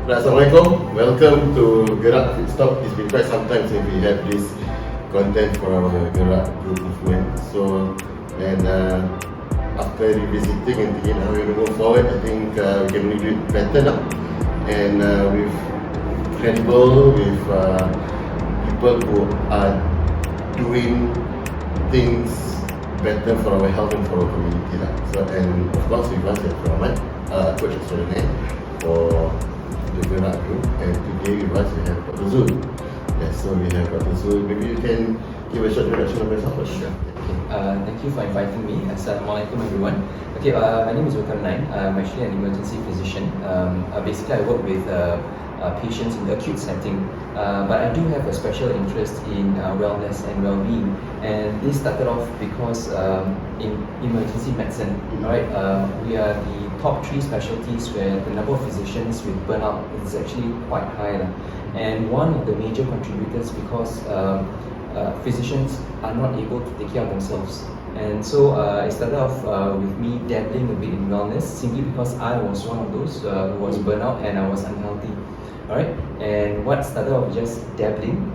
Assalamualaikum. Welcome to GeRuck FIT STOP. It's been quite some time since we have this content for our GeRuck group movement. So, after revisiting and thinking how we will move forward, I think we can really do it better now. And with credible, with people who are doing things better for our health and for our community. So, and of course, we want to have Rahman, coach extraordinaire for the GeRuck group, and today with us we have Dr Zul. Yes, so we have Dr Zul. Maybe you can give a short introduction of yourself. Sure. Thank you for inviting me. Assalamualaikum everyone. Okay, my name is Dr. I'm actually an emergency physician. Basically, I work with patients in the acute setting, but I do have a special interest in wellness and well-being. And this started off because in emergency medicine, right? We are the top 3 specialties where the number of physicians with burnout is actually quite high. And one of the major contributors because physicians are not able to take care of themselves. And so it started off with me dabbling a bit in wellness simply because I was one of those who was burnout and I was unhealthy. Alright, and what started off just dabbling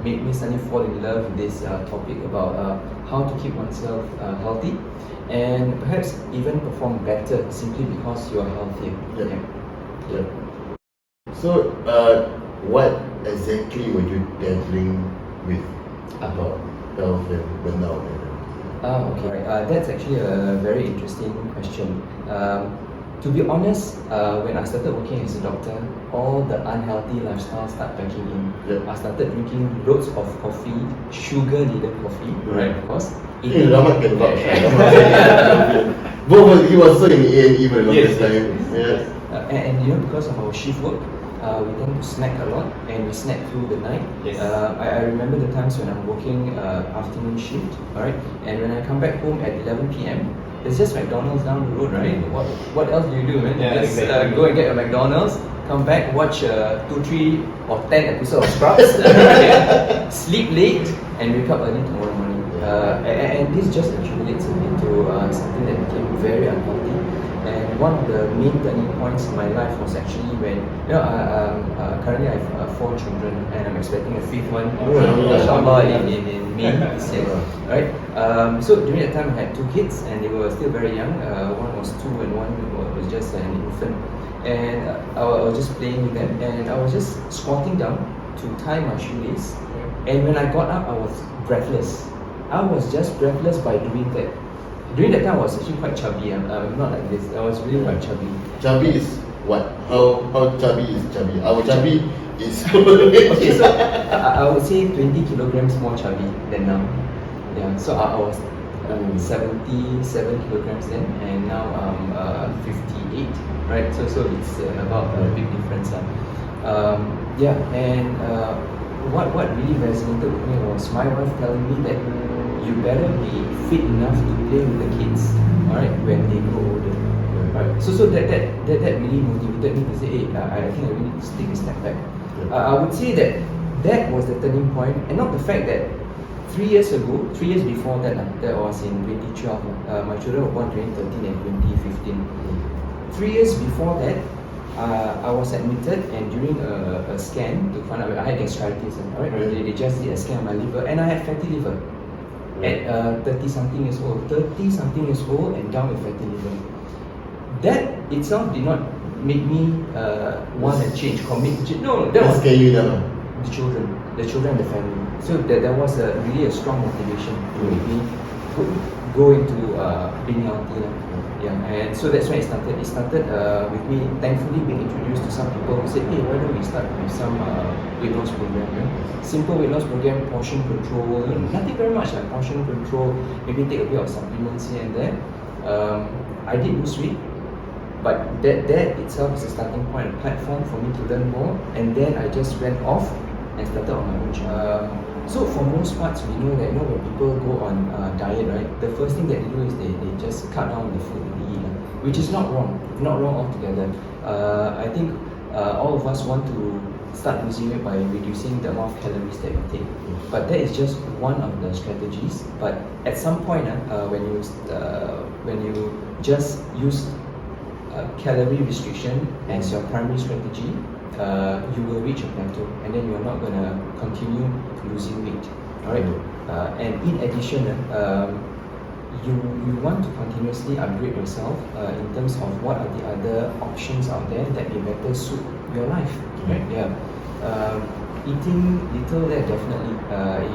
made me suddenly fall in love with this topic about how to keep oneself healthy and perhaps even perform better simply because you are healthier. Yeah. So, what exactly were you dabbling with about health and burnout? Okay, that's actually a very interesting question. To be honest, when I started working as a doctor, all the unhealthy lifestyle started packing in. I started drinking loads of coffee, sugar-laden coffee, right? Of course. Rahmat can vouch. Both he was also in A&E for the longest time. Yes. And you know, because of our shift work, we tend to snack a lot, and we snack through the night. Yes. I remember the times when I'm working afternoon shift, alright, and when I come back home at 11 p.m. It's just McDonald's down the road, right? What else do you do, man? Just exactly. Go and get a McDonald's, come back, watch 2, 3 or 10 episodes of Scrubs, sleep late, and wake up early tomorrow morning. And this just accumulates into something that became very unhealthy. And one of the main turning points in my life was actually when, currently I have 4 children and I'm expecting a 5th one, inshallah, in May this year, right? So during that time I had 2 kids and they were still very young. One was 2 and one was just an infant. And I was just playing with them and I was just squatting down to tie my shoelace. And when I got up, I was breathless. I was just breathless by doing that. During that time, I was actually quite chubby. I'm not like this. I was really quite chubby. Chubby is what? How chubby is chubby? Our chubby is... Okay, so I would say 20 kilograms more chubby than now. Yeah, so I was 77 kilograms then, and now I'm 58, right? So it's about a big difference. What really resonated with me was my wife telling me that you better be fit enough to play with the kids, alright, when they grow older. Right. So that really motivated me to say, hey, I think I really need to take a step back. I would say that was the turning point, and not the fact that 3 years before that, that was in 2012. My children were born 2013 and 2015. 3 years before that, I was admitted, and during a scan to find out I had gastritis. Alright, they just did a scan of my liver, and I had fatty liver. At 30-something years old, and down with fatty liver. That itself did not make me want to change, commit. No, that was you down. The children and the family. So there was really a strong motivation to make me go into being healthy. Yeah, and so that's when it started. It started with me thankfully being introduced to some people who said, hey, why don't we start with some weight loss program? Simple weight loss program, portion control, nothing very much like portion control, maybe take a bit of supplements here and there. I did lose weight, but that itself is a starting point, a platform for me to learn more, and then I just went off and started on my own journey. So for most parts, we know that when people go on diet, right, the first thing that they do is they just cut down the food they eat, which is not wrong altogether. I think all of us want to start losing weight by reducing the amount of calories that we take. But that is just one of the strategies. But at some point, when you just use calorie restriction as your primary strategy, you will reach a plateau, and then you're not gonna continue losing weight. Alright, and in addition, you want to continuously upgrade yourself in terms of what are the other options out there that may better suit your life. Right? Yeah. Eating little there definitely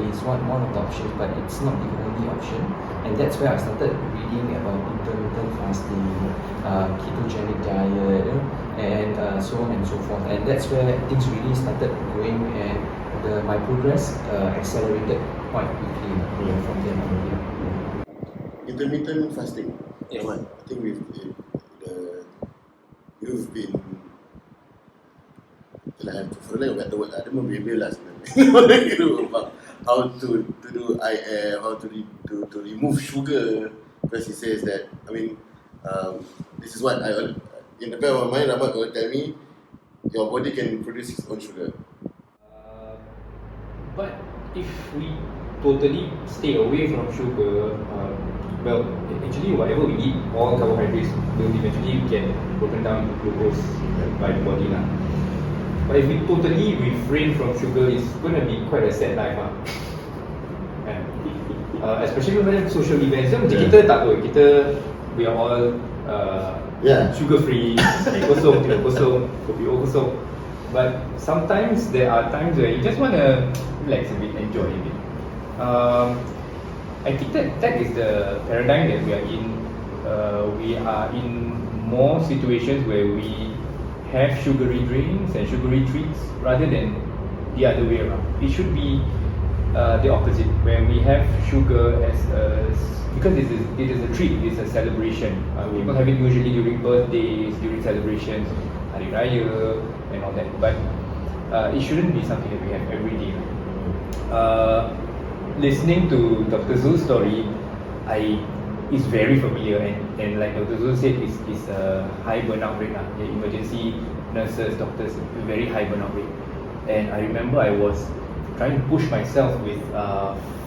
is one of the options, but it's not the only option. And that's where I started reading about intermittent fasting, ketogenic diet, and so on and so forth. And that's where things really started going, and my progress accelerated quite quickly from then on. Intermittent fasting. Yes. I think you've been for lack of a better word, I don't know, maybe last about how to do IF, how to remove sugar, because he says that, I mean, this is what in the back of my mind, Rahmat will tell me, your body can produce its own sugar. But if we totally stay away from sugar, well, actually whatever we eat, all carbohydrates will eventually get broken down into glucose by the body lah. But if we totally refrain from sugar, it's going to be quite a sad life especially when social events. Kita tak apa, we are all sugar free, kosong, tidak kosong, kopi O kosong. But sometimes there are times where you just want to relax a bit, enjoy a bit. I think that is the paradigm that we are in. We are in more situations where we have sugary drinks and sugary treats rather than the other way around. It should be the opposite, where we have sugar because it is a treat, it is a celebration. People have it usually during birthdays, during celebrations, Hari Raya, and all that. But it shouldn't be something that we have every day. Listening to Dr. Zul's story, is very familiar, and like Dr. Zul said, it's a high burnout rate. The emergency nurses, doctors, very high burnout rate. And I remember I was trying to push myself with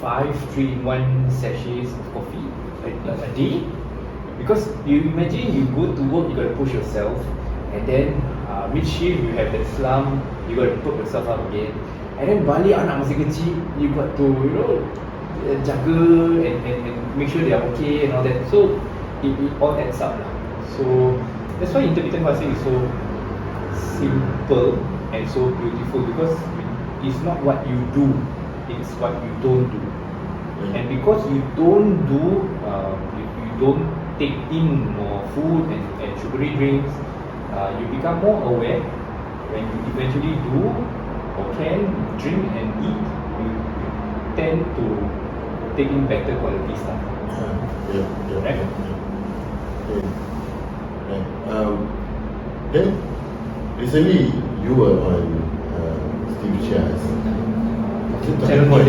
5 3-in-1 sachets of coffee a day, because you imagine you go to work, you got to push yourself, and then mid-shift you have that slump, you got to put yourself up again, and then balik anak masih kecil, you got to jaga and make sure they are okay and all that. So it all adds up lah. So that's why intermittent fasting is so simple and so beautiful, because it's not what you do, it's what you don't do. And because you don't do, you don't take in more food and sugary drinks, you become more aware. When you eventually do or can drink and eat, you tend to take in better quality stuff. Right? Then recently you were on Steve Chia's Channel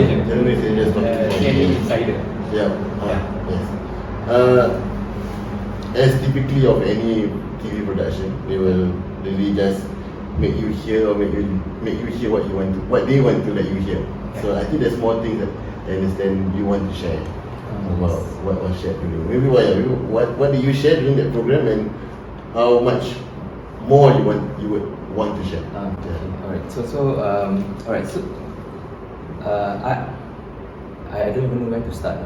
Insider. Yes. As typically of any TV production, they will really just make you hear, or make you hear what they want to let you hear. So I think there's more things that I understand you want to share about what was shared today. Maybe what did you share during that program, and how much more you would want to share? Alright. So I don't even know where to start.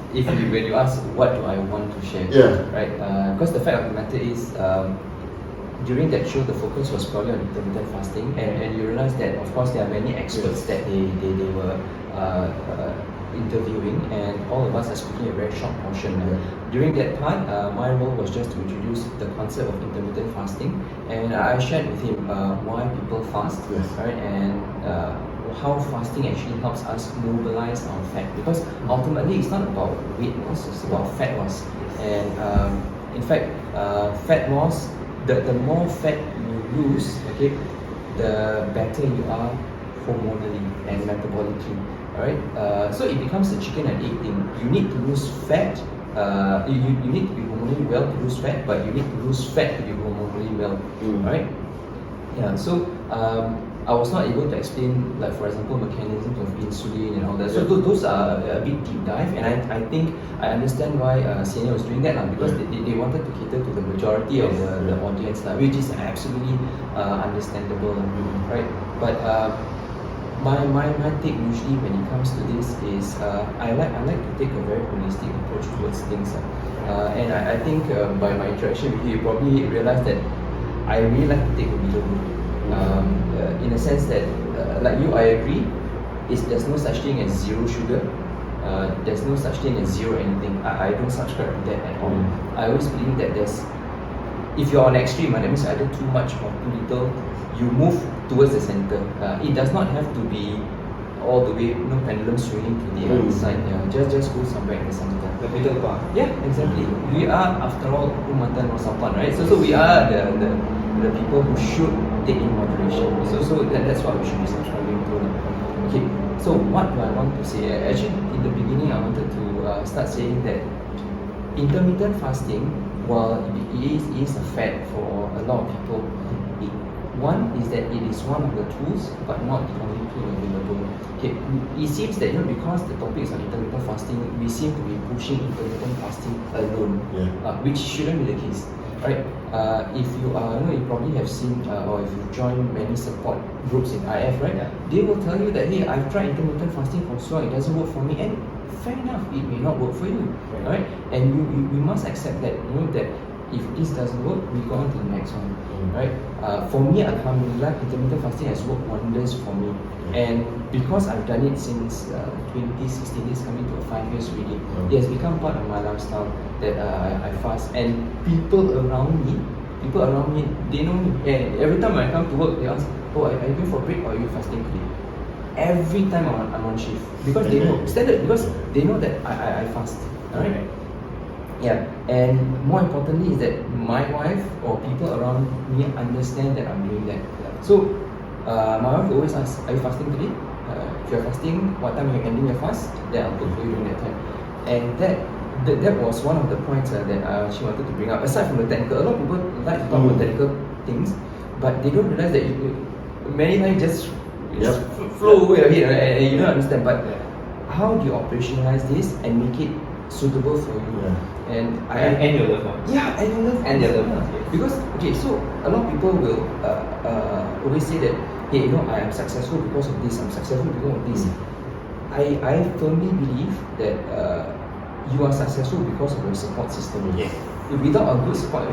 When you ask what do I want to share, right? Because the fact of the matter is, during that show, the focus was probably on intermittent fasting, and you realize that of course there are many experts that they were interviewing, and all of us are speaking a very short portion. During that part, my role was just to introduce the concept of intermittent fasting, and I shared with him why people fast, right, and how fasting actually helps us mobilize our fat, because ultimately it's not about weight loss, it's about fat loss. And in fact, fat loss, the more fat you lose, okay, the better you are hormonally and metabolically. Alright, so it becomes a chicken and egg thing. You need to lose fat. You need to be hormonally well to lose fat, but you need to lose fat to be hormonally well. Alright. Yeah. So I was not able to explain, like for example, mechanisms of insulin and all that. So those are a bit deep dive, and I think I understand why Senior was doing that because they wanted to cater to the majority of the audience, which is absolutely understandable, right? But my take usually when it comes to this is I like to take a very holistic approach towards things, and I think by my interaction with you, you probably realize that I really like to take a middle road. In a sense that, like you, I agree, there's no such thing as zero sugar. There's no such thing as zero anything. I don't subscribe to that at all. I always believe that if you're on extreme, that means either too much or too little, you move towards the center. It does not have to be all the way, pendulum swinging to the other side. Just go somewhere in the center. The middle part. Yeah, exactly. We are, after all, umatan wasapan, right? So we are the people who should take in moderation. So that's what we should be subscribing to. Okay, so what do I want to say? Actually, in the beginning, I wanted to start saying that intermittent fasting, while it is a fad for a lot of people, one is that it is one of the tools, but not the only tool available. Okay, it seems that because the topic is on intermittent fasting, we seem to be pushing intermittent fasting alone, which shouldn't be the case. Right? If you you probably have seen or if you've joined many support groups in IF, right? They will tell you that, hey, I've tried intermittent fasting for so long, it doesn't work for me, and fair enough, it may not work for you, right? And we must accept that, that if this doesn't work, we go on to the next one, right? For me, alhamdulillah, intermittent fasting has worked wonders for me, and because I've done it since 2016, it's coming to 5 years already. It has become part of my lifestyle that I fast, and people around me, they know me, and every time I come to work, they ask, oh, are you going for a break or are you fasting today? Every time I'm on shift, because they know, because they know that I fast, alright? Yeah, and more importantly is that my wife or people around me understand that I'm doing that. So my wife always asks, are you fasting today? If you're fasting, what time are you ending your fast? Then I'll cook for you during that time. And that was one of the points that she wanted to bring up. Aside from the technical, a lot of people like to talk about technical things, but they don't realize that many times just flow away ahead, and you don't understand. But how do you operationalize this and make it suitable for you? And your loved ones. And your loved ones. Because so a lot of people will always say that, hey, I am successful because of this, I'm successful because of this. I firmly believe that you are successful because of your support system. Without a good support,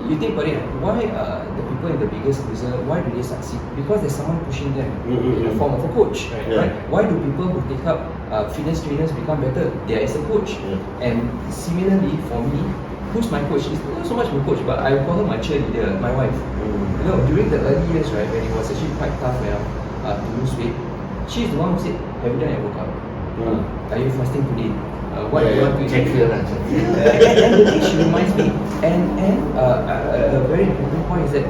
you think about it, why the people in the Biggest Loser, why do they succeed? Because there's someone pushing them in the form of a coach, right? Why do people who take up fitness trainers become better? There is a coach. And similarly for me, who's my coach? It's not so much my coach, but I call her my cheerleader, my wife. During the early years, right, when it was actually quite tough to lose weight, she's the one who said, have you done your workout? Are you fasting today? What do you want to eat? And the thing she reminds me, and a very important point is that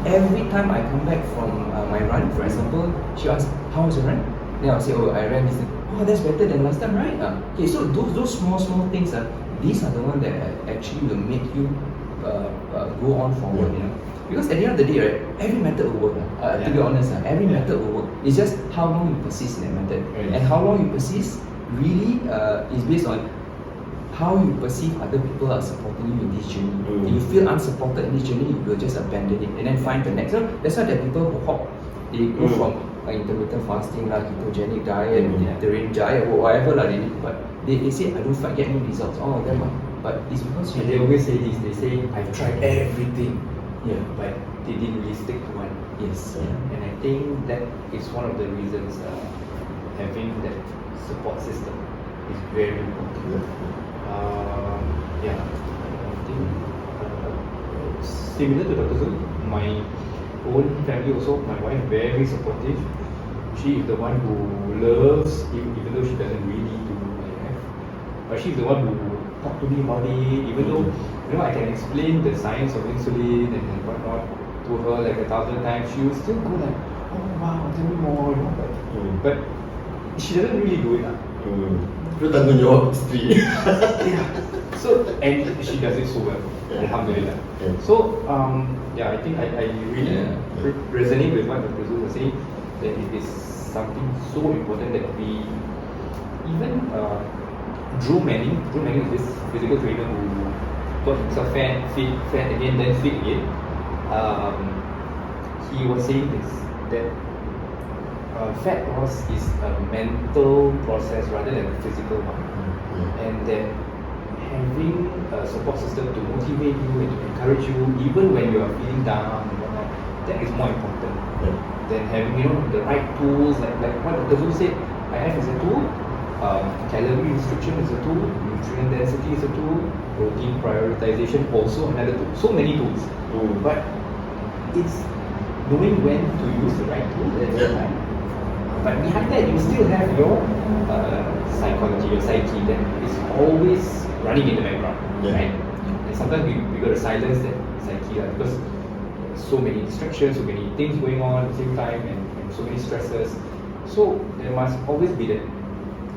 every time I come back from my run, for example, she asks, how was your run? Then I'll say, oh, I ran this. Oh, that's better than last time, right? Okay, so those small things, these are the ones that actually will make you go on forward, Because at the end of the day, right, every method will work. To be honest, every method will work. It's just how long you persist in that method. And how long you persist really is based on how you perceive other people are supporting you in this journey. If you feel unsupported in this journey, you will just abandon it and then find the next. So that's why there are people who hop. They go from intermittent fasting, ketogenic diet, Mediterranean diet, or whatever but they say, I don't get any results, all of them. But it's because they always say this, they say, I've tried everything, but they didn't really stick to one. And I think that is one of the reasons having that support system is very important. I think similar to Dr. Zul, my own family also, my wife very supportive. She is the one who loves, even though she doesn't really do IF, but she's the one who talk to me about it, even though I can explain the science of insulin and whatnot to her like 1,000 times, she will still go like, oh wow, tell me more, but she doesn't really do it. Itu tanggungjawab isteri. Yeah. So, and she does it so well. Yeah. Alhamdulillah. Yeah. So, yeah, I think I really Yeah. resonate with what Dr. Zul was saying, that it is something so important that we even Drew Manning is this physical trainer who got himself fat again, then fit again. He was saying this, that fat loss is a mental process rather than a physical one, and that having a support system to motivate you and to encourage you even when you are feeling down and whatnot, that is more important than having the right tools, like what Dr. Zul said. IF is a tool, calorie restriction is a tool, nutrient density is a tool, protein prioritization also another tool. So many tools, but it's knowing when to use the right tool at the time. But behind that, you still have your psychology, your psyche that is always running in the background, right? And sometimes we got to silence that psyche because so many distractions, so many things going on at the same time, and so many stresses. So there must always be that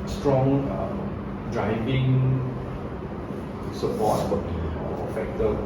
strong driving support or factor